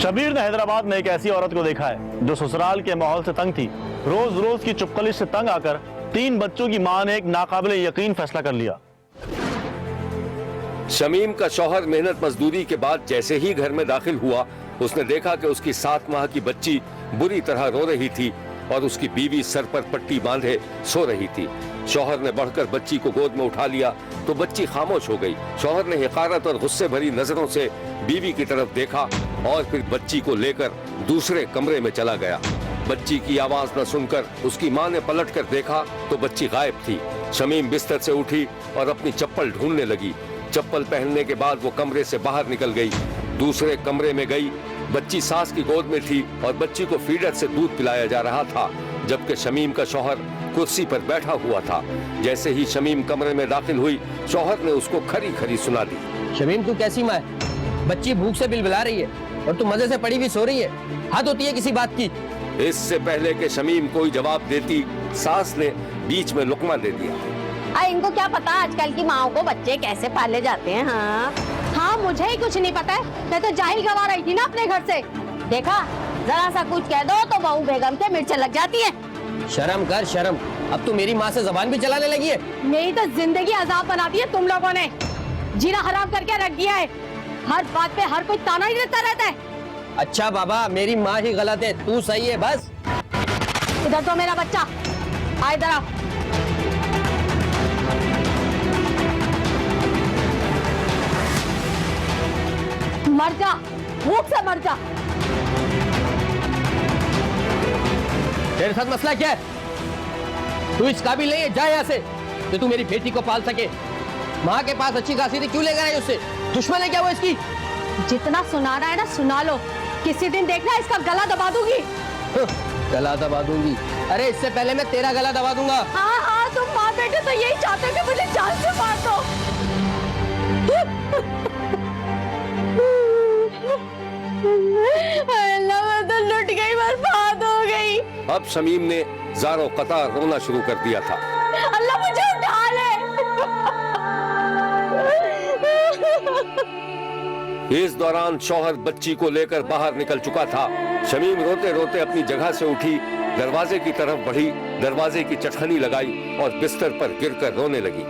शबीर ने हैदराबाद में एक ऐसी औरत को देखा है जो ससुराल के माहौल से तंग थी। रोज रोज की चुपकली से तंग आकर 3 बच्चों की मां ने एक नाकाबिले यकीन फैसला कर लिया। शमीम का शौहर मेहनत मजदूरी के बाद जैसे ही घर में दाखिल हुआ, उसने देखा कि उसकी 7 माह की बच्ची बुरी तरह रो रही थी और उसकी बीवी सर पर पट्टी बांधे सो रही थी। शौहर ने बढ़कर बच्ची को गोद में उठा लिया तो बच्ची खामोश हो गई। शौहर ने हिकारत और गुस्से भरी नजरों से बीवी की तरफ देखा और फिर बच्ची को लेकर दूसरे कमरे में चला गया। बच्ची की आवाज न सुनकर उसकी मां ने पलटकर देखा तो बच्ची गायब थी। शमीम बिस्तर से उठी और अपनी चप्पल ढूंढने लगी। चप्पल पहनने के बाद वो कमरे से बाहर निकल गई, दूसरे कमरे में गई। बच्ची सास की गोद में थी और बच्ची को फीडर से दूध पिलाया जा रहा था, जबकि शमीम का शौहर कुर्सी पर बैठा हुआ था। जैसे ही शमीम कमरे में दाखिल हुई, शौहर ने उसको खरी खरी सुना दी। शमीम तू कैसी माँ है? बच्ची भूख से बिलबिला रही है और तू मजे से पड़ी हुई सो रही है। हद होती है किसी बात की। इससे पहले कि शमीम कोई जवाब देती, सास ने बीच में लुकमा दे दिया। इनको क्या पता आजकल की माओ को बच्चे कैसे पाले जाते हैं। हाँ, मुझे ही कुछ नहीं पता है। मैं तो जाहिल गवा रही थी ना अपने घर से। देखा, जरा सा कुछ कह दो तो बहू बेगम के मिर्च लग जाती है। शर्म कर शर्म। अब तू मेरी माँ से जबान भी चलाने लगी है। मेरी तो जिंदगी अजाब बना दी है तुम लोगों ने। जीना हराम करके रख दिया है। हर बात पे हर कोई ताना ही देता रहता है। अच्छा बाबा, मेरी माँ ही गलत है, तू सही है बस। इधर तो मेरा बच्चा, आ इधर आ। मर जा, भूख से मर जा। तेरे साथ मसला क्या है? तू इस काबिल नहीं है, जा यहाँ से तो तू मेरी बेटी को पाल सके। माँ के पास अच्छी खासी थी, क्यों लेकर आई उससे? दुश्मन है क्या वो इसकी? जितना सुना रहा है ना सुना लो, किसी दिन देखना इसका गला दबा दूंगी। गला दबा दूंगी? अरे इससे पहले मैं तेरा गला दबा दूंगा। हाँ, तुम माँ बेटे तो यही चाहते हो कि मुझे जान से मार दो। अल्लाह, मैं तो लुट गई, बर्बाद हो गई। अब शमीम ने ज़ारो कतार रोना शुरू कर दिया था। अल्लाह मुझे उठा ले। इस दौरान शौहर बच्ची को लेकर बाहर निकल चुका था। शमीम रोते रोते अपनी जगह से उठी, दरवाजे की तरफ बढ़ी, दरवाजे की चटखनी लगाई और बिस्तर पर गिरकर रोने लगी।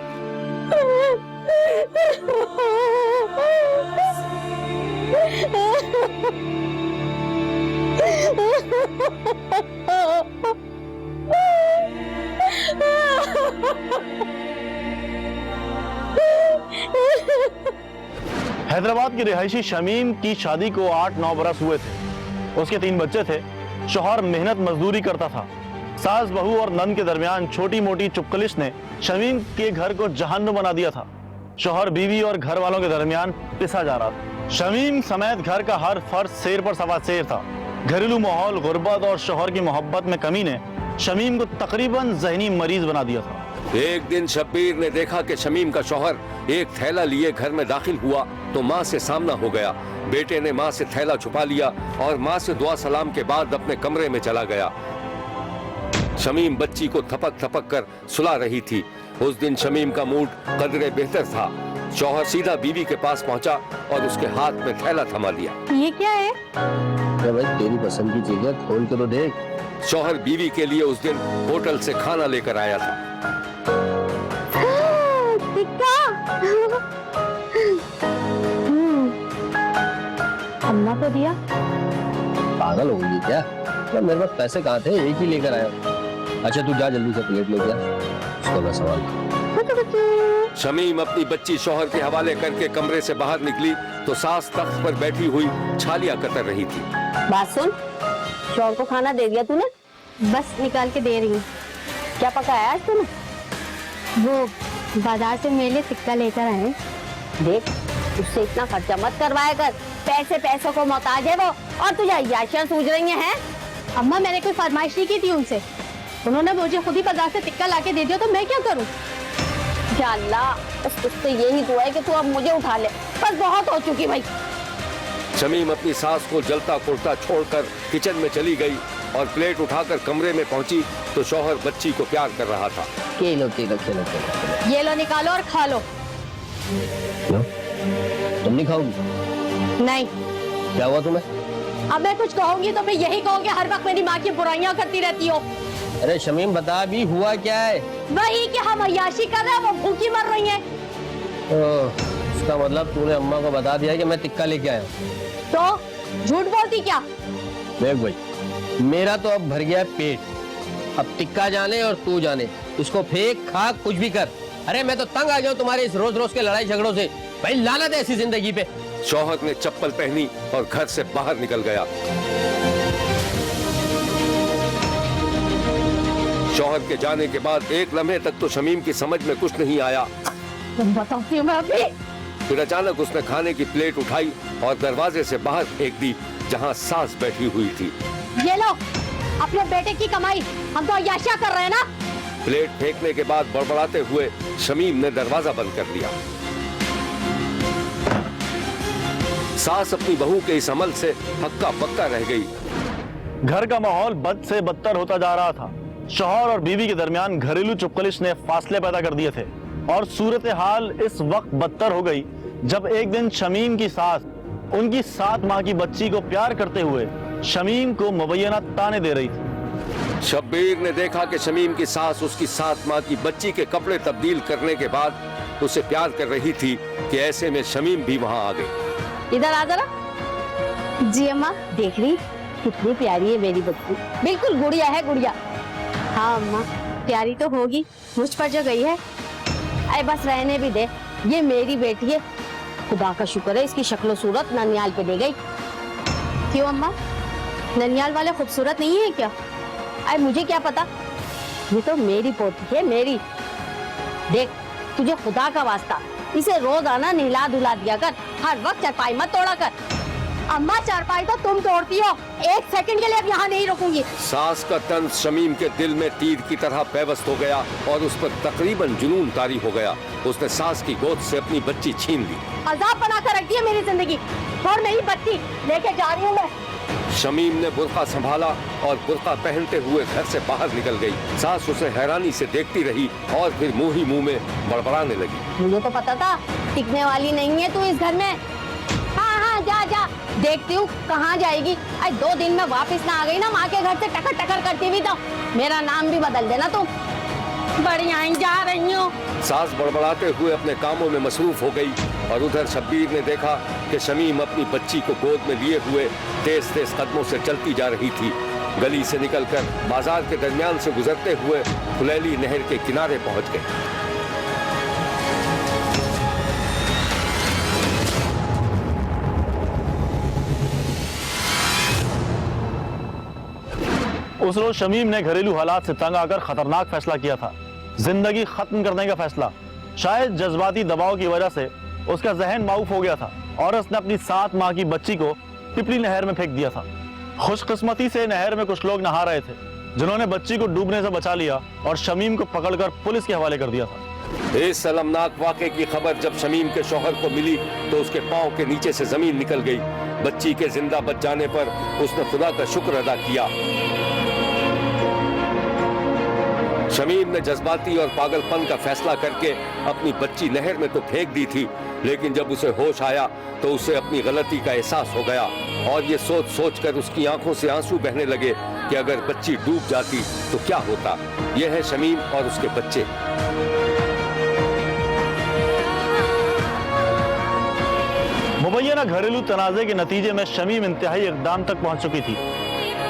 हैदराबाद की रिहायशी शमीम की शादी को 8-9 बरस हुए थे। उसके 3 बच्चे थे। शौहर मेहनत मजदूरी करता था। सास बहू और नंद के दरमियान छोटी मोटी चुपकलिश ने शमीम के घर को जहन्नुम बना दिया था। शौहर बीवी और घर वालों के दरमियान पिसा जा रहा था। शमीम समेत घर का हर फर्ज शेर पर सवा शेर था। घरेलू माहौल, गुर्बत और शौहर की मोहब्बत में कमी ने शमीम को तकरीबन जहनी मरीज बना दिया था। एक दिन शब्बीर ने देखा कि शमीम का शौहर एक थैला लिए घर में दाखिल हुआ तो माँ से सामना हो गया। बेटे ने माँ से थैला छुपा लिया और माँ से दुआ सलाम के बाद अपने कमरे में चला गया। शमीम बच्ची को थपक थपक कर सुला रही थी। उस दिन शमीम का मूड कदरे बेहतर था। शौहर सीधा बीवी के पास पहुंचा और उसके हाथ में थैला थमा लिया। ये क्या है? भाई तेरी पसंद की चीज है, खोल के तो देख। शौहर बीवी के लिए उस दिन होटल से खाना लेकर आया था। अम्मा को दिया। पागल हो गई क्या? तो मेरे पास पैसे कहाँ थे, एक ही लेकर आया। अच्छा तू जा जल्दी से प्लेट लेके आ, उसको मैं सवाल। शमीम अपनी बच्ची शौहर के हवाले करके कमरे से बाहर निकली तो सास तख्त पर बैठी हुई छालियां कतर रही थी। बात सुन, शौहर को खाना दे दिया तूने? बस निकाल के दे रही हूँ। क्या पकाया आज तूने? वो बाजार से मेरे लिए टिक्का लेकर आए। देख, उससे इतना खर्चा मत करवाया कर। पैसों को मोहताज है वो, और तुझे अय्याशियां सूझ रही हैं? अम्मा, मैंने कोई फरमाइश नहीं की थी उनसे। उन्होंने मुझे खुद ही बाजार से टिक्का लाके दे दिया, तो मैं क्या करूं? या अल्लाह, बस तुझसे यही दुआ है कि तू अब मुझे उठा ले। बस बहुत हो चुकी भाई। शमीम अपनी सास को जलता कुर्ता छोड़कर किचन में चली गई और प्लेट उठाकर कमरे में पहुंची तो शौहर बच्ची को प्यार कर रहा था। खेलो। ये लो, निकालो और खा लो। तुम नहीं खाओगी? नहीं। क्या हुआ तुम्हें? अब मैं कुछ कहूंगी तो मैं यही कहूंगी हर वक्त मेरी माँ की बुराइयां करती रहती हो। अरे शमीम बता भी हुआ क्या है? वही कि हम अय्याशी कर रहे हैं, वो भूखी मर रही हैं। इसका मतलब तूने अम्मा को बता दिया कि मैं टिक्का लेके आया हूँ? तो झूठ बोलती क्या? देख भाई, मेरा तो अब भर गया है पेट। अब टिक्का जाने और तू जाने, इसको फेंक खा कुछ भी कर। अरे मैं तो तंग आ जाऊं तुम्हारे इस रोज रोज के लड़ाई झगड़ों से। भाई लानत है ऐसी जिंदगी पे। शौहर ने चप्पल पहनी और घर से बाहर निकल गया। शौहर के जाने के बाद एक लम्हे तक तो शमीम की समझ में कुछ नहीं आया। तुम बताती हूँ मैं अभी। फिर अचानक उसने खाने की प्लेट उठाई और दरवाजे से बाहर फेंक दी, जहां सास बैठी हुई थी। ये लो अपने बेटे की कमाई, हम तो अय्याशियां कर रहे हैं ना। प्लेट फेंकने के बाद बड़बड़ाते हुए शमीम ने दरवाजा बंद कर लिया। सास अपनी बहू के इस अमल से हक्का बक्का रह गई। घर का माहौल बद से बदतर होता जा रहा था। शौहर और बीवी के दरमियान घरेलू चुपकलिश ने फासले पैदा कर दिए थे और सूरत हाल इस वक्त बदतर हो गई जब एक दिन शमीम की सास उनकी 7 माह की बच्ची को प्यार करते हुए शमीम को मुबैना ताने दे रही थी। शब्बीर ने देखा कि शमीम की सास उसकी 7 माह की बच्ची के कपड़े तब्दील करने के बाद उसे प्यार कर रही थी कि ऐसे में शमीम भी वहां आ गई। इधर आ जरा। जी अम्मा, देख रही कितनी प्यारी है मेरी बच्ची, बिल्कुल गुड़िया है गुड़िया। हाँ अम्मा, प्यारी तो होगी, मुझ पर जो गई है। अरे बस रहने भी दे, ये मेरी बेटी है। खुदा का शुक्र है इसकी शक्ल सूरत ननियाल पे दे गई। क्यों अम्मा, ननियाल वाले खूबसूरत नहीं है क्या? अरे मुझे क्या पता, ये तो मेरी पोती है मेरी। देख तुझे खुदा का वास्ता इसे रोजाना नहला धुला दिया कर, हर वक्त चारपाई मत तोड़ा कर। अम्मा चारपाई तो तुम तोड़ती हो, एक सेकंड के लिए अब यहाँ नहीं रुकूंगी। सास का तंज शमीम के दिल में तीर की तरह पैवस्त हो गया और उस पर तकरीबन जुनून तारी हो गया। उसने सास की गोद से अपनी बच्ची छीन ली। अजाब बना कर रख दी है मेरी जिंदगी, और मेरी बच्ची लेके जा रही हूँ मैं। शमीम ने बुर्का संभाला और बुर्का पहनते हुए घर से बाहर निकल गई। सास उसे हैरानी से देखती रही और फिर मुंह ही मुंह में बड़बड़ाने लगी। मुझे तो पता था टिकने वाली नहीं है तू इस घर में। हाँ हाँ जा जा, देखती हूँ कहाँ जाएगी। आज 2 दिन में वापस ना आ गई ना माँ के घर से टकर टकर करती हुई, तो मेरा नाम भी बदल देना तुम। बढ़िया जा रही हूँ। सास बड़बड़ाते हुए अपने कामों में मसरूफ हो गई और उधर शब्बीर ने देखा कि शमीम अपनी बच्ची को गोद में लिए हुए तेज तेज कदमों से चलती जा रही थी। गली से निकलकर बाजार के दरमियान से गुजरते हुए फुलैली नहर के किनारे पहुंच गए। उस रोज शमीम ने घरेलू हालात से तंग आकर खतरनाक फैसला किया था, जिंदगी खत्म करने का फैसला। शायद जज्बाती दबाव की वजह से उसका जहन माऊफ हो गया था और उसने अपनी 7 माह की बच्ची को पिपली नहर में फेंक दिया था। खुशकिस्मती से नहर में कुछ लोग नहा रहे थे, जिन्होंने बच्ची को डूबने से बचा लिया और शमीम को पकड़कर पुलिस के हवाले कर दिया था। इस शर्मनाक वाक़े की खबर जब शमीम के शौहर को मिली तो उसके पांव के नीचे से जमीन निकल गई। बच्ची के जिंदा बच जाने पर उसने खुदा का शुक्र अदा किया। शमीम ने जज्बाती और पागलपन का फैसला करके अपनी बच्ची नहर में तो फेंक दी थी, लेकिन जब उसे होश आया तो उसे अपनी गलती का एहसास हो गया और ये सोच सोच कर उसकी आंखों से आंसू बहने लगे कि अगर बच्ची डूब जाती तो क्या होता। यह है शमीम और उसके बच्चे। मुबैना घरेलू तनाज़े के नतीजे में शमीम इंतहाई इक़दाम तक पहुंच चुकी थी,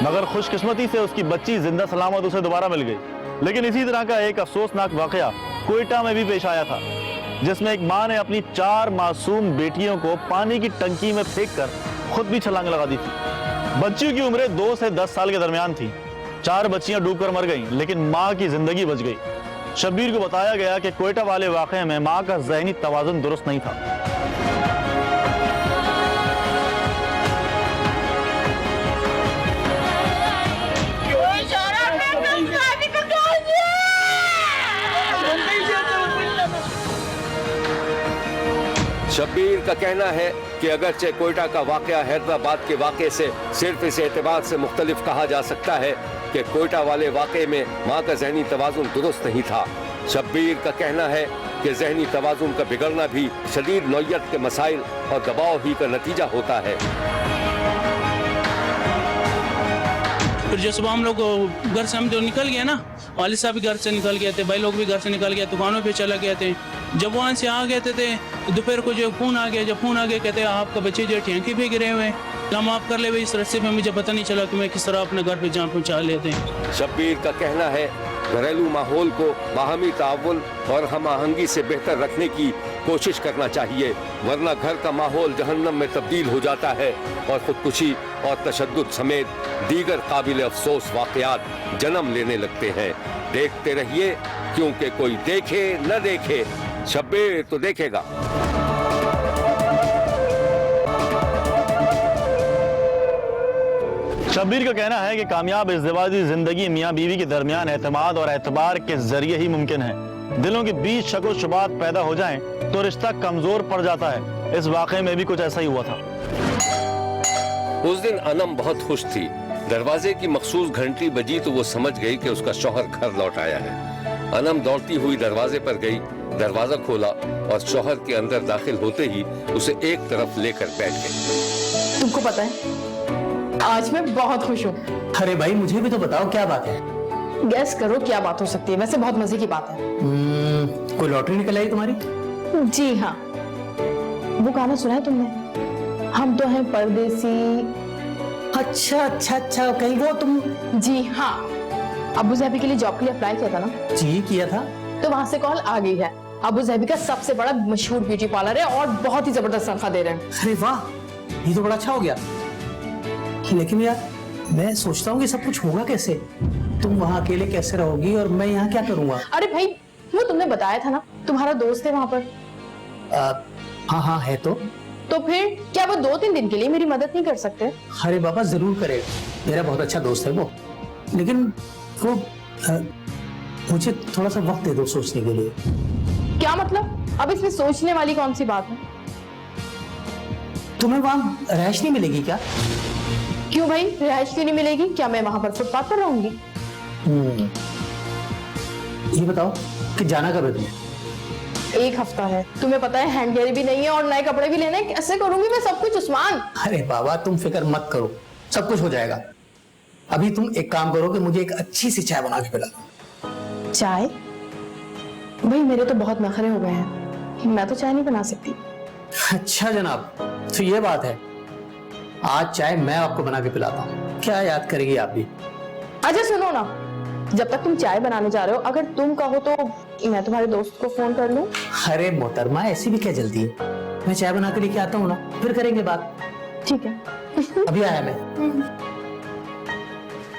मगर खुशकिस्मती से उसकी बच्ची जिंदा सलामत उसे दोबारा मिल गई। लेकिन इसी तरह का एक अफसोसनाक वाकया कोयटा में भी पेश आया था, जिसमें एक मां ने अपनी 4 मासूम बेटियों को पानी की टंकी में फेंककर खुद भी छलांग लगा दी थी। बच्चियों की उम्रें 2 से 10 साल के दरमियान थी। 4 बच्चियां डूबकर मर गईं, लेकिन मां की जिंदगी बच गई। शब्बीर को बताया गया कि कोयटा वाले वाकये में मां का ज़हनी तवाज़ुन दुरुस्त नहीं था। शब्बीर का कहना है कि अगरचे कोयटा का वाकया हैदराबाद के वाकये से सिर्फ इस एतबार से मुख्तलिफ कहा जा सकता है कि कोयटा वाले वाकये में माँ का जहनी तवाज़ुन दुरुस्त नहीं था। शब्बीर का कहना है कि जहनी तवाज़ुन का बिगड़ना भी शदीद नौयत के मसाइल और दबाव ही का नतीजा होता है। फिर जो सुबह हम लोग घर से हम जो निकल गए ना, वालिद साहब भी घर से निकल गए थे, भाई लोग भी घर से निकल गए, दुकानों पे चले गए थे। जब वहाँ से आ गए थे दोपहर को जो फ़ोन आ गया, जब फ़ोन आ गया कहते आपका बच्चे जो टैंकी पे गिरे हुए हैं, हम आप कर ले इस रस्ते में, मुझे पता नहीं चला कि मैं किस तरह अपने घर पे जान पहुँचा लेते हैं। शब्बीर का कहना है घरेलू माहौल को बाहमी ताउन और हम आहंगी से बेहतर रखने की कोशिश करना चाहिए, वरना घर का माहौल जहन्नम में तब्दील हो जाता है और खुदकुशी और तशद्दुद समेत दीगर काबिल अफसोस वाकयात जन्म लेने लगते हैं। देखते रहिए, क्योंकि कोई देखे न देखे, शब्बीर तो देखेगा। शब्बीर का कहना है कि कामयाब इज़्दिवाजी जिंदगी मियाँ बीवी के दरमियान एतमाद और एतबार के जरिए ही मुमकिन है। दिलों के बीच शक व शुबात पैदा हो जाएं तो रिश्ता कमजोर पड़ जाता है। इस वाक़े में भी कुछ ऐसा ही हुआ था। उस दिन अनम बहुत खुश थी। दरवाजे की मखसूस घंटी बजी तो वो समझ गई कि उसका शौहर घर लौट आया है। अनम दौड़ती हुई दरवाजे पर गई, दरवाजा खोला और शौहर के अंदर दाखिल होते ही उसे एक तरफ लेकर बैठ गई। तुमको पता है आज मैं बहुत खुश हूँ। अरे भाई मुझे भी तो बताओ क्या बात है। गैस करो क्या बात हो सकती है। वैसे बहुत मजे की बात है। कोई लॉटरी निकल आई तुम्हारी? जी हाँ, वो गाना सुना है तुमने, हम तो हैं परदेसी। अच्छा अच्छा अच्छा, कहीं वो तुम? जी हाँ, अबू ज़हबी के लिए जॉब के लिए अप्लाई किया था ना? जी किया था। तो वहां से कॉल आ गई है। अबू ज़हबी का सबसे बड़ा मशहूर ब्यूटी पार्लर है और बहुत ही जबरदस्त तनख्वाह दे रहे हैं। अरे वाह, ये तो बड़ा अच्छा हो गया। लेकिन यार मैं सोचता हूँ कि सब कुछ होगा कैसे? तुम वहाँ अकेले कैसे रहोगी और मैं यहाँ क्या करूँगा? अरे भाई, वो तुमने बताया था ना तुम्हारा दोस्त है वहाँ पर। हाँ हाँ है तो फिर क्या वो 2-3 दिन के लिए मेरी मदद नहीं कर सकते? अरे बाबा जरूर करेगा, मेरा बहुत अच्छा दोस्त है वो। लेकिन वो मुझे थोड़ा सा वक्त दे दो सोचने के लिए। क्या मतलब? अब इसमें सोचने वाली कौन सी बात है? तुम्हें वहाँ रहायश नहीं मिलेगी क्या? क्यों भाई, रिहाइश क्यों नहीं मिलेगी? क्या मैं वहां पर फुटपाथ पर रहूंगी? ये बताओ कि जाना कब है तुम्हें? 1 हफ्ता है। तुम्हें पता है हैंड कैरी भी नहीं है और नए कपड़े भी लेने। कैसे करूंगी मैं सब कुछ उस्मान? अरे बाबा तुम फिक्र मत करो, सब कुछ हो जाएगा। अभी तुम एक काम करो कि मुझे एक अच्छी सी चाय बना के पिला दो। चाय? भाई मेरे तो बहुत नखरे हो गए हैं, मैं तो चाय नहीं बना सकती। अच्छा जनाब, तो ये बात है, आज चाय मैं आपको बना के पिलाता हूँ। क्या याद करेगी आप भी? अच्छा सुनो ना, जब तक तुम चाय बनाने जा रहे हो, अगर तुम कहो तो मैं तुम्हारे दोस्त को फोन कर लूं? अरे मोहतरमा, ऐसी भी क्या जल्दी है? मैं चाय बना के लेके आता हूँ ना, फिर करेंगे बात। ठीक है। अभी आया मैं।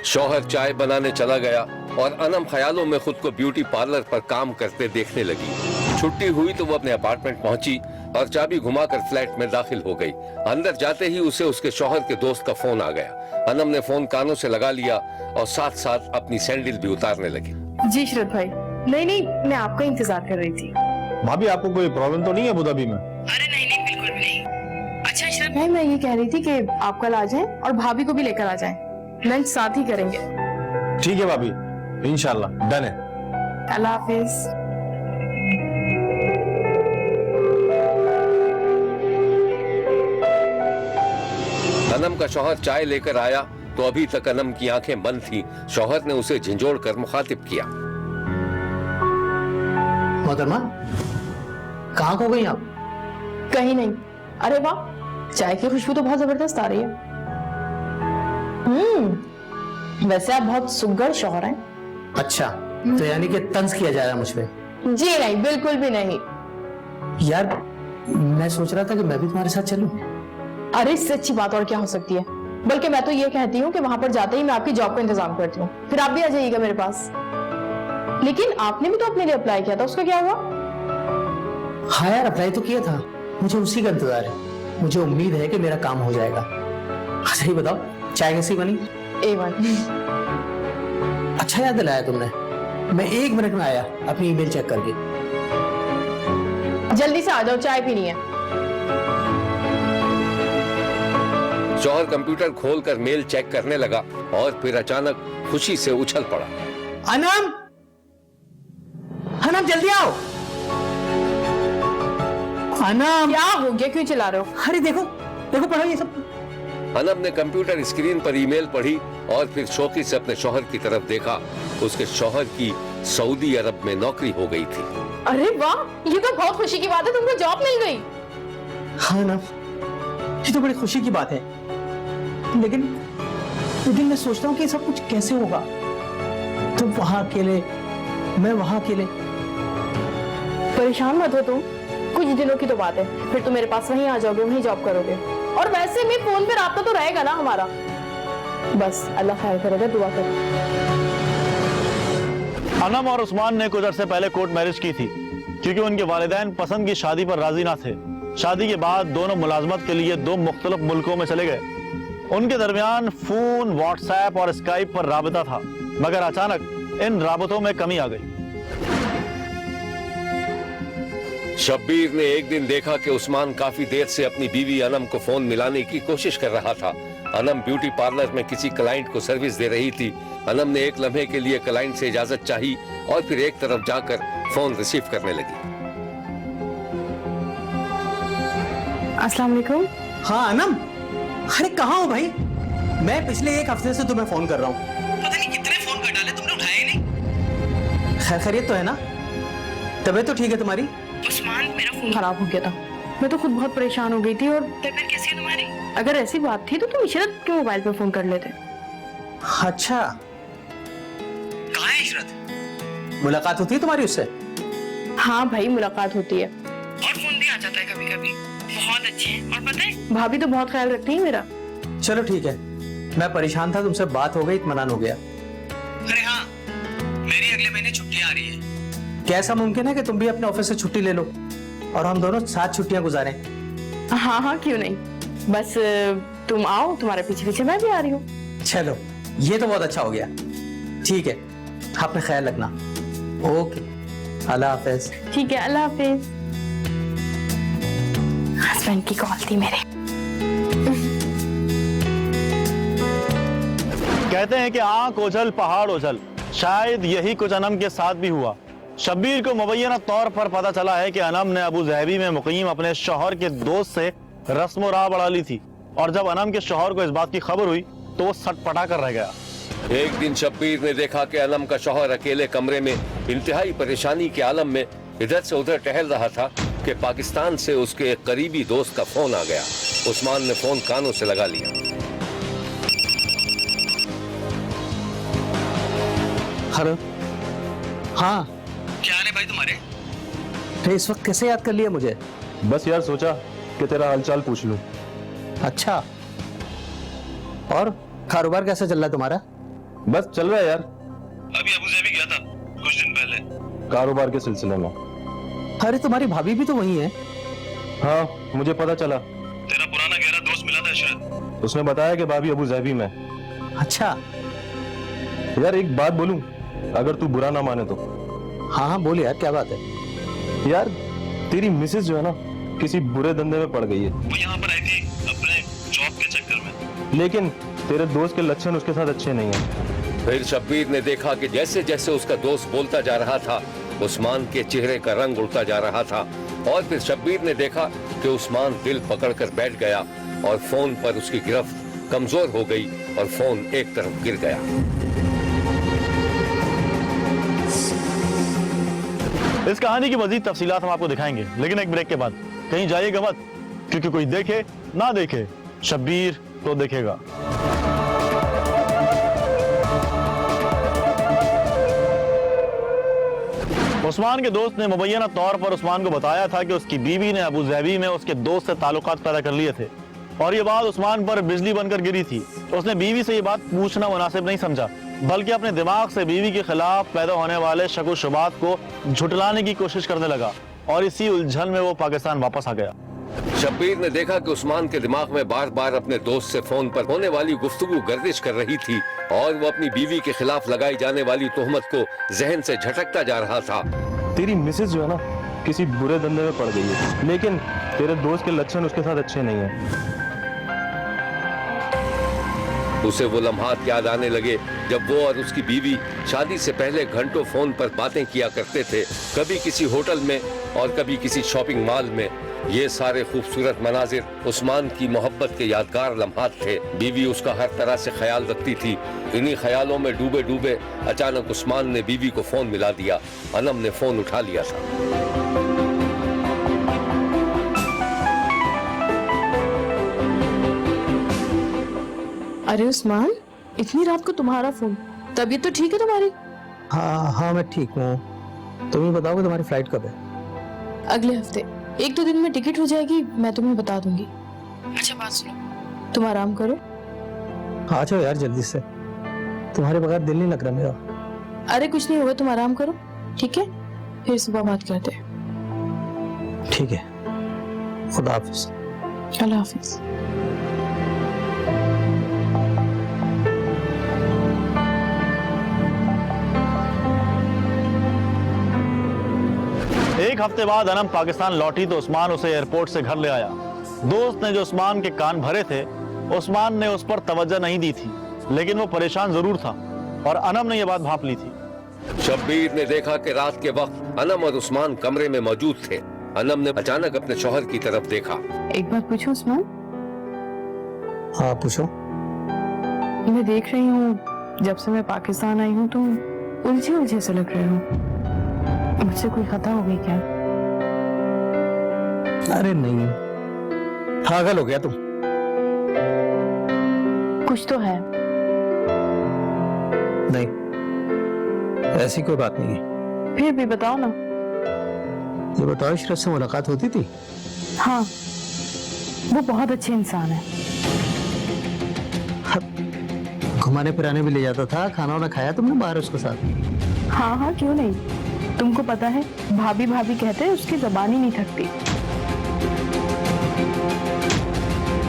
शौहर चाय बनाने चला गया और अनम ख्यालों में खुद को ब्यूटी पार्लर पर काम करते देखने लगी। छुट्टी हुई तो वो अपने अपार्टमेंट पहुंची और चाबी घुमाकर फ्लैट में दाखिल हो गई। अंदर जाते ही उसे उसके शौहर के दोस्त का फोन आ गया। अनम ने फोन कानों से लगा लिया और साथ साथ अपनी सैंडल भी उतारने लगी। जी शरद भाई, नहीं मैं आपका इंतजार कर रही थी। भाभी आपको कोई प्रॉब्लम तो नहीं है अबू धाबी में? अरे नहीं बिल्कुल भी नहीं। अच्छा शरद भाई, मैं ये कह रही थी कि आप कल आ जाएं और भाभी को भी लेकर आ जाएं, लंच साथ ही करेंगे। ठीक है भाभी, इंशाल्लाह डन है। अल्लाह हाफिज। अनम का शौहर चाय लेकर आया तो अभी तक अनम की आंखें बंद थी। शौहर ने उसे झिंझोड़ कर मुखातिब किया। मोहतरमा, कहाँ खो गई आप? कहीं नहीं। अरे वाह, चाय की खुशबू तो बहुत जबरदस्त आ रही है। वैसे आप बहुत सुघड़ शौहर हैं। अच्छा, तो यानी कि तंज किया जा रहा है मुझ पे? जी नहीं, बिल्कुल भी नहीं। यार मैं सोच रहा था कि मैं भी तुम्हारे साथ चलूं। अरे इससे अच्छी बात और क्या हो सकती है? बल्कि मैं तो ये कहती हूँ कि वहां पर जाते ही मैं आपकी जॉब का इंतजाम करती हूँ, फिर आप भी आ जाइएगा मेरे पास। लेकिन आपने भी तो अपने लिए अप्लाई किया था, उसका क्या हुआ? हाँ यार, अप्लाई तो किया था, मुझे उसी का इंतजार है। मुझे उम्मीद है कि मेरा काम हो जाएगा। अच्छा ही बताओ, चाय कैसी बनी? A1। अच्छा याद दिलाया तुमने, मैं 1 मिनट में आया अपनी ईमेल चेक करके। जल्दी से आ जाओ, चाय पीनी है। शौहर कंप्यूटर खोलकर मेल चेक करने लगा और फिर अचानक खुशी से उछल पड़ा। अनम, अनम जल्दी आओ। अनम, क्या हो गया, क्यों चिल्ला रहे हो? अरे देखो देखो, पढ़ो ये सब। अनम ने कंप्यूटर स्क्रीन पर ईमेल पढ़ी और फिर शौकी से अपने शौहर की तरफ देखा। उसके शौहर की सऊदी अरब में नौकरी हो गई थी। अरे वाह, ये तो बहुत खुशी की बात है, तुमको जॉब मिल गई। हाँ ना, ये तो बड़ी खुशी की बात है, लेकिन मैं सोचता हूँ कि सब कुछ कैसे होगा। तुम वहां अकेले, मैं वहां अकेले। परेशान मत हो तुम, कुछ दिनों की तो बात है, फिर तुम मेरे पास वहीं आ जाओगे, वहीं जॉब करोगे। और वैसे भी फोन पे राब्ता तो रहेगा ना हमारा। बस अल्लाह खैर करेगा, दुआ करो। अनम और उस्मान ने कुछ अरसे पहले कोर्ट मैरिज की थी, क्योंकि उनके वालिदैन पसंद की शादी पर राजी ना थे। शादी के बाद दोनों मुलाजमत के लिए 2 मुख्तलिफ मुल्कों में चले गए। उनके दरमियान फोन, व्हाट्सएप और स्काइप पर राबता था, मगर अचानक इन राबतों में कमी आ गई। शब्बीर ने एक दिन देखा कि उस्मान काफी देर से अपनी बीवी अनम को फोन मिलाने की कोशिश कर रहा था। अनम ब्यूटी पार्लर में किसी क्लाइंट को सर्विस दे रही थी। अनम ने एक लम्हे के लिए क्लाइंट से इजाजत चाही और फिर एक तरफ जाकर फोन रिसीव करने लगी। अस्सलाम वालेकुम। हाँ अनम, अरे कहाँ हो भाई? मैं पिछले 1 हफ्ते से तुम्हें फोन कर रहा हूँ, पता नहीं कितने फोन कर डाले, तुमने उठाया ही नहीं। खैर खैरियत तो है ना? तबीयत तो ठीक है तुम्हारी? उस्मान, मेरा फोन खराब हो गया था, मैं तो खुद बहुत परेशान हो गई थी। और तबीयत कैसी है तुम्हारी? अगर ऐसी बात थी तो तुम इशरत के मोबाइल पे फोन कर लेते। अच्छा, कहाँ है इशरत? मुलाकात होती है तुम्हारी उससे? हाँ भाई, मुलाकात होती है और फोन भी आ जाता है कभी कभी। बहुत अच्छे हैं, और पता है भाभी तो बहुत ख्याल रखती है मेरा। चलो ठीक है, मैं परेशान था, तुमसे बात हो गई, इत्मीनान हो गया। अरे हाँ, मेरी अगले महीने छुट्टी आ रही है। क्या ऐसा मुमकिन है कि तुम भी अपने ऑफिस से छुट्टी ले लो और हम दोनों साथ छुट्टियां गुजारें? हाँ हाँ, क्यों नहीं। बस तुम आओ, तुम्हारे पीछे पीछे मैं भी आ रही हूँ। चलो, ये तो बहुत अच्छा हो गया। ठीक है, अपने ख्याल रखना। ओके, अल्लाह हाफिज। ठीक है, अल्लाह हाफिज। हस्बैंड की कॉल थी मेरे। कहते हैं कि आंख ओझल पहाड़ ओझल, शायद यही कुछ अनम के साथ भी हुआ। शब्बीर को मुबैना तौर पर पता चला है कि अनम ने अबू ज़हबी में मुकीम अपने शौहर के दोस्त से रस्म राह बढ़ा ली थी, और जब अनम के शौहर को इस बात की खबर हुई तो वो सटपटा कर रह गया। एक दिन शब्बीर ने देखा कि अनम का शौहर अकेले कमरे में इंतहाई परेशानी के आलम में इधर से उधर टहल रहा था कि पाकिस्तान से उसके एक करीबी दोस्त का फोन आ गया। उस्मान ने फोन कानों से लगा लिया। हेलो। हाँ, क्या हाल है भाई तुम्हारे? अरे इस वक्त कैसे याद कर लिया मुझे? बस यार सोचा कि तेरा हालचाल पूछ लूं। अच्छा, और कारोबार कैसा चल रहा है तुम्हारा? बस चल रहा है यार। अभी अबू ज़हबी गया था कुछ दिन पहले कारोबार के सिलसिले में। अरे तुम्हारी भाभी भी तो वही है। हाँ, मुझे पता चला। तेरा पुराना गहरा दोस्त मिला था इशरत। उसने बताया कि भाभी अबू ज़हबी में। अच्छा यार एक बात बोलूं, अगर तू बुरा ना माने तो। हाँ हाँ, बोल यार, क्या बात है? यार तेरी मिसेज जो है ना, किसी बुरे धंधे में पड़ गई है। वो यहाँ पर आई थी अपने जॉब के चक्कर में, लेकिन तेरे दोस्त के लक्षण उसके साथ अच्छे नहीं हैं। फिर शब्बीर ने देखा कि जैसे जैसे उसका दोस्त बोलता जा रहा था, उस्मान के चेहरे का रंग उड़ता जा रहा था। और फिर शब्बीर ने देखा कि उस्मान दिल पकड़कर बैठ गया और फोन पर उसकी गिरफ्त कमजोर हो गई और फोन एक तरफ गिर गया। इस कहानी की मजीद तफसीलात हम आपको दिखाएंगे, लेकिन एक ब्रेक के बाद। कहीं जाइएगा मत, क्योंकि कोई देखे ना देखे, शब्बीर तो देखेगा। उस्मान के दोस्त ने मुबैना तौर पर उस्मान को बताया था कि उसकी बीवी ने अबू ज़हबी में उसके दोस्त से ताल्लुकात पैदा कर लिए थे, और ये बात उस्मान पर बिजली बनकर गिरी थी। उसने बीवी से ये बात पूछना मुनासिब नहीं समझा, बल्कि अपने दिमाग से बीवी के खिलाफ पैदा होने वाले शक व शुबात को झुटलाने की कोशिश करने लगा, और इसी उलझन में वो पाकिस्तान वापस आ गया। शब्बीर ने देखा कि उस्मान के दिमाग में बार बार अपने दोस्त से फोन पर होने वाली गुफ्तगू गर्दिश कर रही थी, और वो अपनी बीवी के खिलाफ लगाई जाने वाली तोहमत को जहन से झटकता जा रहा था। तेरी मिसेज जो है ना, किसी बुरे धंधे में पड़ गई है, लेकिन तेरे दोस्त के लक्षण उसके साथ अच्छे नहीं हैं। उसे वो लम्हात याद आने लगे जब वो और उसकी बीवी शादी से पहले घंटों फोन पर बातें किया करते थे, कभी किसी होटल में और कभी किसी शॉपिंग मॉल में। ये सारे खूबसूरत मनाजिर उस्मान की मोहब्बत के यादगार लम्हात थे। बीवी उसका हर तरह से ख्याल रखती थी। इन्हीं ख्यालों में डूबे डूबे अचानक उस्मान ने बीवी को फोन मिला दिया। अनम ने फोन उठा लिया था। अरे उस्मान, इतनी रात को तुम्हारा फोन? तबीयत तो ठीक है तुम्हारी? हाँ हाँ, मैं ठीक हूँ। तुम ही बताओ कि तुम्हारी फ्लाइट कब है? अगले हफ्ते 1-2 दिन में टिकट हो जाएगी, मैं तुम्हें बता दूंगी। अच्छा बात सुनो, तुम आराम करो। आ जाओ यार जल्दी से, तुम्हारे बगैर दिल नहीं लग रहा मेरा। अरे कुछ नहीं होगा, तुम आराम करो, ठीक है? फिर सुबह बात करते हैं। ठीक है, खुदा हाफिज। अल्लाह हाफिज। एक हफ्ते बाद अनम पाकिस्तान लौटी तो उस्मान उसे एयरपोर्ट से घर ले आया। दोस्त ने जो उस्मान के कान भरे थे, उस्मान ने उस पर तवज्जो नहीं दी थी, लेकिन वो परेशान जरूर था और अनम ने यह बात भांप ली थी। शब्बीर ने देखा कि रात के वक्त अनम और उस्मान कमरे में मौजूद थे। अनम ने अचानक अपने शौहर की तरफ देखा। एक बात पूछूं उस्मान? हाँ पूछो। मैं देख रही हूँ जब से मैं पाकिस्तान आई हूँ तो उलझे उलझे से लग रहे हो। मुझसे कोई खता हो गई क्या? अरे नहीं, पागल हो गया तुम। कुछ तो है। नहीं, ऐसी कोई बात नहीं है। फिर भी बताओ ना। ये बताओ, इशरत से मुलाकात होती थी? हाँ, वो बहुत अच्छे इंसान है। घुमाने फिराने भी ले जाता था। खाना वाना खाया तुमने बाहर उसके साथ? हाँ हाँ, क्यों नहीं। तुमको पता है, भाभी भाभी कहते हैं, उसकी जबान ही नहीं थकती।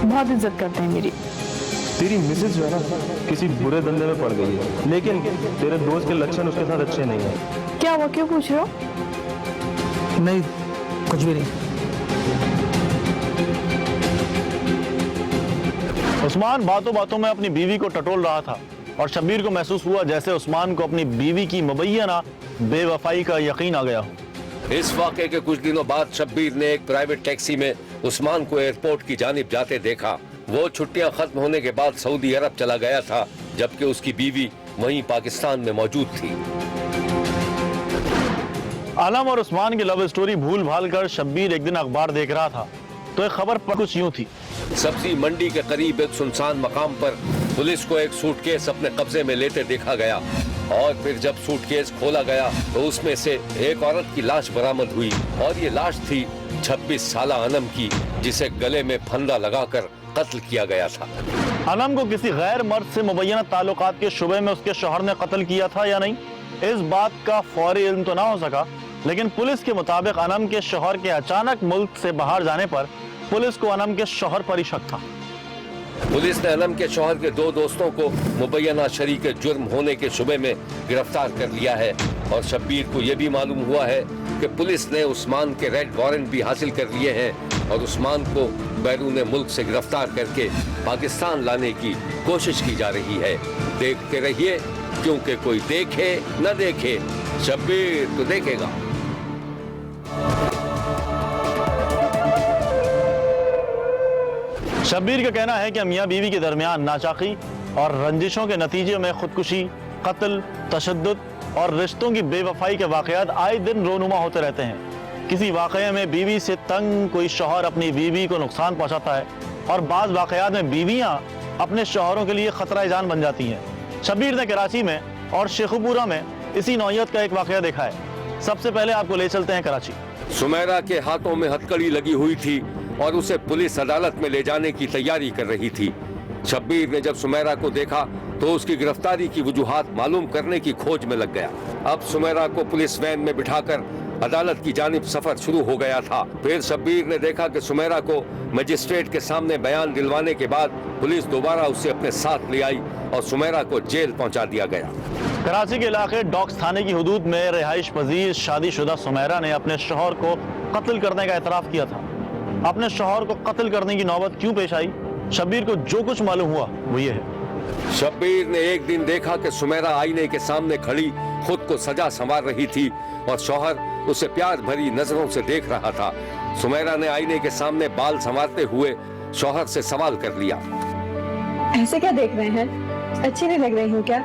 बहुत इज्जत करते हैं मेरी। तेरी मिसेज जो है ना, किसी बुरे धंधे में पड़ गई है, लेकिन तेरे दोस्त के लक्षण उसके साथ अच्छे नहीं है। क्या हुआ, क्यों पूछ रहे हो? नहीं, कुछ भी नहीं। उस्मान बातों बातों में अपनी बीवी को टटोल रहा था और शब्बीर को महसूस हुआ जैसे उस्मान को अपनी बीवी की मुबैयना बेवफाई का यकीन आ गया हो। इस वाक़े के कुछ दिनों बाद शब्बीर ने एक प्राइवेट टैक्सी में उस्मान को एयरपोर्ट की जानिब जाते देखा। वो छुट्टियां खत्म होने के बाद सऊदी अरब चला गया था, जबकि उसकी बीवी वहीं पाकिस्तान में मौजूद थी। आलम और उस्मान की लव स्टोरी भूल भाल कर शब्बीर एक दिन अखबार देख रहा था तो एक खबर पर कुछ यूं थी। सब्जी मंडी के करीब एक सुनसान मकाम पर पुलिस को एक सूटकेस अपने कब्जे में लेते देखा गया और फिर जब सूटकेस खोला गया तो उसमें से एक औरत की लाश बरामद हुई और ये लाश थी 26 साला अनम की, जिसे गले में फंदा लगाकर कत्ल किया गया था। अनम को किसी गैर मर्द से मुबैयना ताल्लुकात के शुबे में उसके शौहर ने कत्ल किया था या नहीं, इस बात का फौरी इल्म तो ना हो सका, लेकिन पुलिस के मुताबिक अनम के शौहर के अचानक मुल्क से बाहर जाने पर पुलिस को अनम के शौहर पर ही शक था। पुलिस ने अनम के शौहर के 2 दोस्तों को मुबैयना शरीक जुर्म होने के शुबे में गिरफ्तार कर लिया है और शब्बीर को यह भी मालूम हुआ है कि पुलिस ने उस्मान के रेड वारंट भी हासिल कर लिए हैं और उस्मान को बैरून मुल्क से गिरफ्तार करके पाकिस्तान लाने की कोशिश की जा रही है। देखते रहिए, क्योंकि कोई देखे न देखे, शब्बीर तो देखेगा। शब्बीर का कहना है कि मियां बीवी के दरमियान नाचाकी और रंजिशों के नतीजे में खुदकुशी, कत्ल, तशद्दुद और रिश्तों की बेवफाई के वाकयात आए दिन रोनुमा होते रहते हैं। किसी वाकये में बीवी से तंग कोई शौहर अपनी बीवी को नुकसान पहुंचाता है और बाज़ वाकयात में बीवियां अपने शौहरों के लिए खतरा जान बन जाती हैं। शब्बीर ने कराची में और शेखुपुरा में इसी नौयत का एक वाकया देखा है। सबसे पहले आपको ले चलते हैं कराची। सुमेरा के हाथों में हथकड़ी लगी हुई थी और उसे पुलिस अदालत में ले जाने की तैयारी कर रही थी। शब्बीर ने जब सुमेरा को देखा तो उसकी गिरफ्तारी की वजूहात मालूम करने की खोज में लग गया। अब सुमेरा को पुलिस वैन में बिठाकर अदालत की जानिब सफर शुरू हो गया था। फिर शब्बीर ने देखा कि सुमेरा को मजिस्ट्रेट के सामने बयान दिलवाने के बाद पुलिस दोबारा उसे अपने साथ ले आई और सुमेरा को जेल पहुंचा दिया गया। कराची के इलाके डॉक्स थाने की हदूद में रिहाइश पजीर शादीशुदा सुमेरा ने अपने शौहर को कत्ल करने का एतराफ़ किया था। अपने शौहर को कत्ल करने की नौबत क्यों पेश आई, शब्बीर को जो कुछ मालूम हुआ वो ये है। शब्बीर ने एक दिन देखा कि सुमेरा आईने के सामने खड़ी खुद को सजा संवार रही थी और शौहर उसे प्यार भरी नजरों से देख रहा था। सुमेरा ने आईने के सामने बाल संवारते हुए शौहर से सवाल कर लिया। ऐसे क्या देख रहे हैं? अच्छी नहीं लग रही हूँ क्या?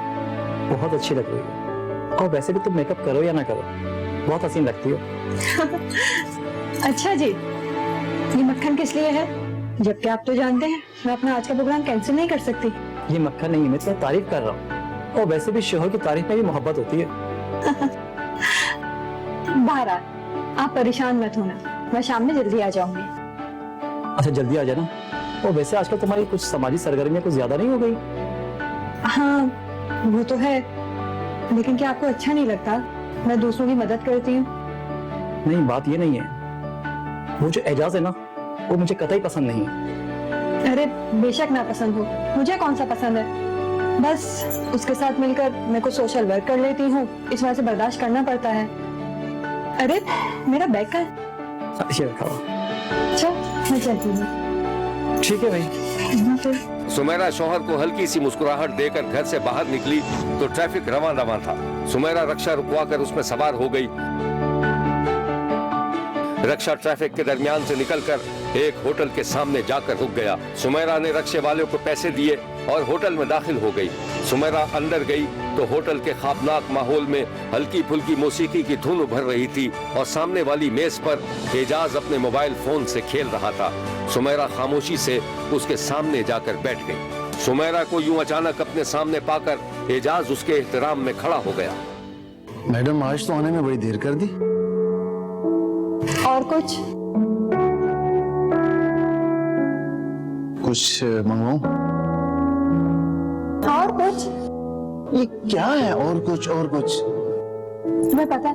बहुत अच्छी लग रही है। और वैसे भी तुम मेकअप करो या ना करो, बहुत हसीन लगती हो। अच्छा जी, ये मक्खन किस लिए है? जबकि आप तो जानते हैं मैं अपना आज का प्रोग्राम कैंसिल नहीं कर सकती। ये मक्खन नहीं, मैं तुम्हें तारीफ कर रहा हूँ। और वैसे भी शोहर की तारीफ में भी मोहब्बत होती है। बहरहाल, आप परेशान मत होना, मैं शाम में जल्दी आ जाऊंगी। अच्छा जल्दी आ जाना। और वैसे आजकल तुम्हारी कुछ समाजी सरगर्मियां कुछ ज्यादा नहीं हो गई? हाँ वो तो है, लेकिन क्या आपको अच्छा नहीं लगता मैं दूसरों की मदद करती हूँ? नहीं, बात ये नहीं है। वो जो एजाज है ना, वो मुझे कतई पसंद नहीं है। अरे बेशक ना पसंद हो, मुझे कौन सा पसंद है, बस उसके साथ मिलकर मैं कुछ सोशल वर्क कर लेती हूँ, इस वजह से बर्दाश्त करना पड़ता है। अरे मेरा बैग का है। ये रखा हुआ। अच्छा मैं चलती हूँ। ठीक है भाई। सुमेरा शौहर को हल्की सी मुस्कुराहट देकर घर से बाहर निकली तो ट्रैफिक रवां था। सुमेरा रक्षा रुकवाकर उसमें सवार हो गई। रक्षा ट्रैफिक के दरमियान से निकलकर एक होटल के सामने जाकर रुक गया। सुमेरा ने रक्षे वाले को पैसे दिए और होटल में दाखिल हो गई। सुमेरा अंदर गई तो होटल के खौफनाक माहौल में हल्की फुल्की मौसीकी की धुन उभर रही थी और सामने वाली मेज पर एजाज अपने मोबाइल फोन से खेल रहा था। सुमेरा खामोशी से उसके सामने जाकर बैठ गई। सुमेरा को यूं अचानक अपने सामने पाकर एजाज उसके एहतराम में खड़ा हो गया। मैडम आज तो आने में बड़ी देर कर दी। और कुछ मंगवाऊं? और कुछ? ये क्या है और कुछ और कुछ? तुम्हें पता है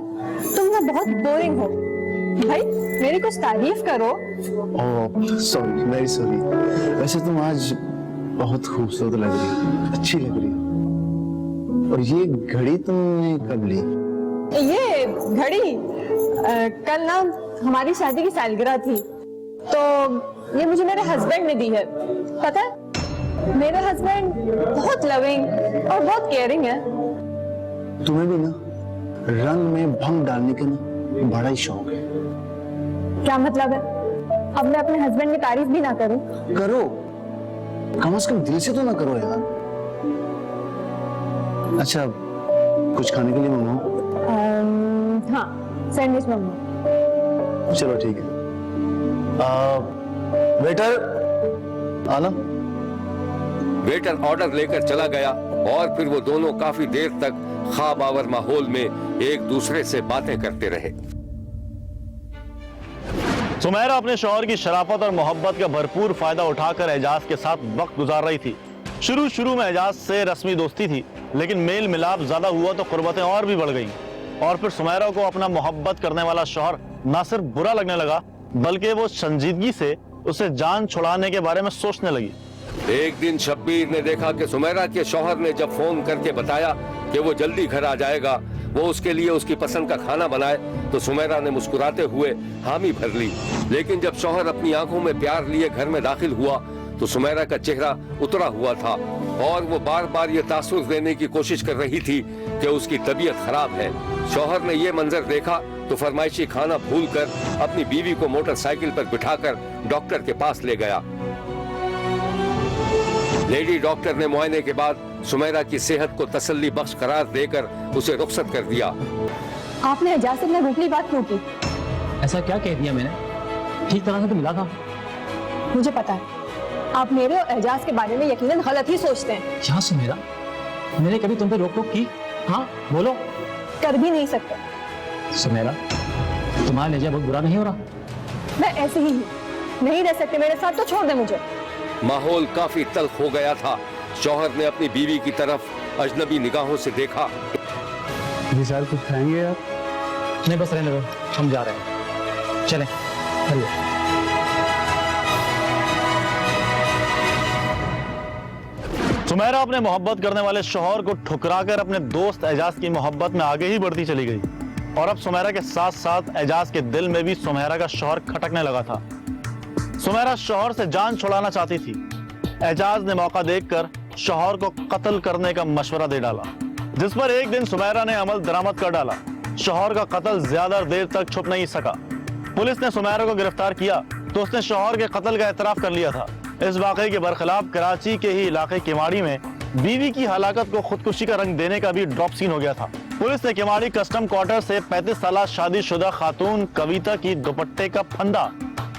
तुम ना बहुत बोरिंग हो भाई, मेरी कुछ तारीफ करो। Oh sorry, very sorry. वैसे तुम आज बहुत खूबसूरत लग रही हो, अच्छी लग रही हो। और ये घड़ी तुमने कब ली? ये घड़ी कल ना हमारी शादी की सालगिरह थी, तो ये मुझे मेरे हस्बैंड ने दी है। पता है मेरे हस्बैंड बहुत लविंग और बहुत केयरिंग है। तुम्हें भी ना रंग में भंग डालने का ना बड़ा ही शौक है। क्या मतलब है? अब मैं अपने हस्बैंड की तारीफ भी ना करूं? करो, कम से कम दिल से तो ना करो यार। अच्छा कुछ खाने के लिए मंगवाऊं? हाँ सैंडविच मंगवाओ। चलो ठीक है। वेटर आना। वेटर ऑर्डर लेकर चला गया और फिर वो दोनों काफी देर तक ख्वाब आवर माहौल में एक दूसरे से बातें करते रहे। सुमेरा अपने शौहर की शराफत और मोहब्बत का भरपूर फायदा उठाकर एजाज के साथ वक्त गुजार रही थी। शुरू में एजाज से रस्मी दोस्ती थी, लेकिन मेल मिलाप ज्यादा हुआ तो कुर्बतें और भी बढ़ गईं। और फिर सुमेरा को अपना मोहब्बत करने वाला शौहर ना सिर्फ बुरा लगने लगा, बल्कि वो संजीदगी से उसे जान छुड़ाने के बारे में सोचने लगी। एक दिन शब्बीर ने देखा कि सुमेरा के शौहर ने जब फोन करके बताया कि वो जल्दी घर आ जाएगा, वो उसके लिए उसकी पसंद का खाना बनाए, तो सुमेरा ने मुस्कुराते हुए हामी भर ली। लेकिन जब शौहर अपनी आंखों में प्यार लिए घर में दाखिल हुआ तो सुमेरा का चेहरा उतरा हुआ था और वो बार बार ये तासुर देने की कोशिश कर रही थी कि उसकी तबीयत खराब है। शौहर ने ये मंजर देखा तो फरमाइशी खाना भूलकर अपनी बीवी को मोटरसाइकिल पर बिठाकर डॉक्टर के पास ले गया। लेडी डॉक्टर ने मुआयने के बाद सुमेरा की सेहत को तसल्ली बख्श करार देकर उसे रुखसत कर दिया। आपने एजाज से अपनी रूठली बात क्यों की? ऐसा क्या कह दिया मैंने? ठीक तरह से तो मिला था। मुझे पता है आप मेरे और एजाज के बारे में यकीनन गलत ही सोचते हैं। क्या सुमेरा, मैंने कभी तुम पे रोक टोक की? हाँ बोलो। कर भी नहीं सकते। सुमेरा तुम्हारा लहजा बहुत बुरा नहीं हो रहा? मैं ऐसे ही हूँ, नहीं रह सकते मेरे साथ तो छोड़ दे मुझे। माहौल काफी तल्ख हो गया था। शौहर ने अपनी बीवी की तरफ अजनबी निगाहों से देखा। जी सर कुछ खाएंगे आप? नहीं बस रहने दो, हम जा रहे हैं, चलें। सुमेरा अपने मोहब्बत करने वाले शौहर को ठुकराकर अपने दोस्त एजाज की मोहब्बत में आगे ही बढ़ती चली गई और अब सुमेरा के साथ साथ एजाज के दिल में भी सुमेरा का शौहर खटकने लगा था। सुमेरा शौहर से जान छुड़ाना चाहती थी। एजाज ने मौका देखकर शौहर को कत्ल करने का मशवरा दे डाला, जिस पर एक दिन सुमेरा ने अमल दरामद कर डाला। शौहर का कत्ल ज्यादा देर तक छुप नहीं सका। पुलिस ने सुमेरा को गिरफ्तार किया तो उसने शौहर के कत्ल का एतराफ कर लिया था। इस वाकये के बरखिलाफ कराची के ही इलाके किमाड़ी में बीवी की हलाकत को खुदकुशी का रंग देने का भी ड्रॉप सीन हो गया था। पुलिस ने किमाड़ी कस्टम क्वार्टर से 35 साल शादीशुदा खातून कविता की दुपट्टे का फंदा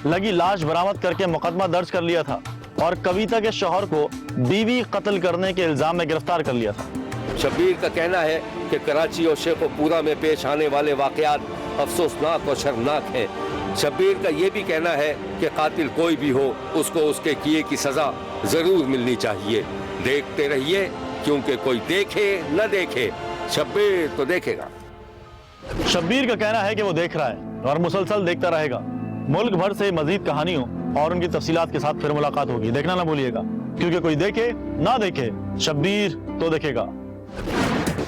लगी लाश बरामद करके मुकदमा दर्ज कर लिया था और कविता के शौहर को बीवी कत्ल करने के इल्जाम में गिरफ्तार कर लिया था। शब्बीर का कहना है कि कराची और शेखोपुरा में पेश आने वाले वाकयात अफसोसनाक और शर्मनाक हैं। शब्बीर का ये भी कहना है कि कातिल कोई भी हो, उसको उसके किए की सजा जरूर मिलनी चाहिए। देखते रहिए, क्योंकि कोई देखे न देखे, शब्बीर तो देखेगा। शब्बीर का कहना है कि वो देख रहा है और मुसलसल देखता रहेगा। मुल्क भर से मजीद कहानियों और उनकी तफसीलात के साथ फिर मुलाकात होगी। देखना ना भूलिएगा, क्योंकि कोई देखे ना देखे, शब्बीर तो देखेगा।